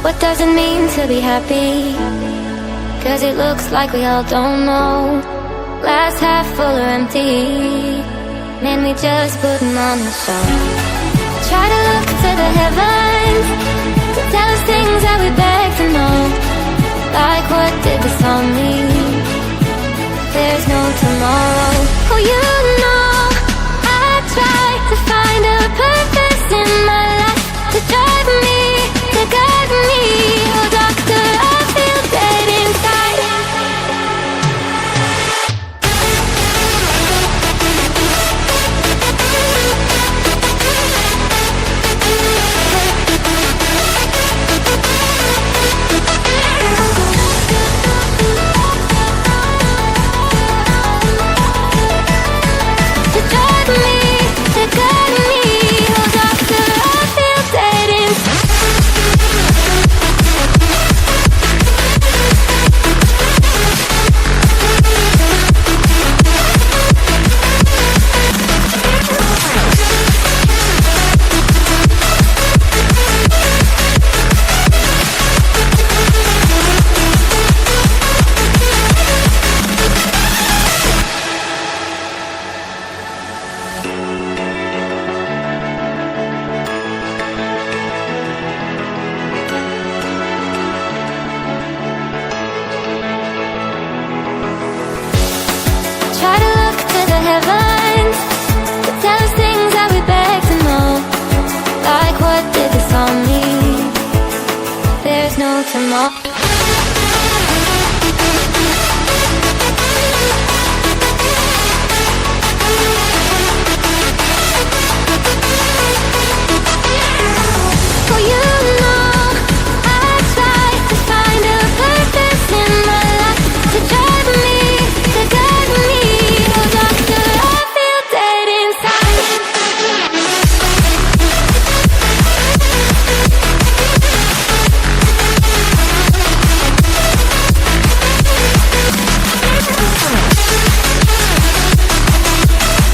What does it mean to be happy? 'Cause it looks like we all don't know. Glass half full or empty, man, we just putting on a show. Try to look to the heavens to tell us things that we beg to know. Like, what did the song mean? There's no tomorrow. Oh, you know, I try to find a purpose in my life to drive me, to guide me. Oh, doctor, I feel dead inside. To drive me, to guide me. Oh, doctor, I feel dead inside. Try to look to the heavens to tell us things that we beg to know. Like, what did the song mean? There's no tomorrow.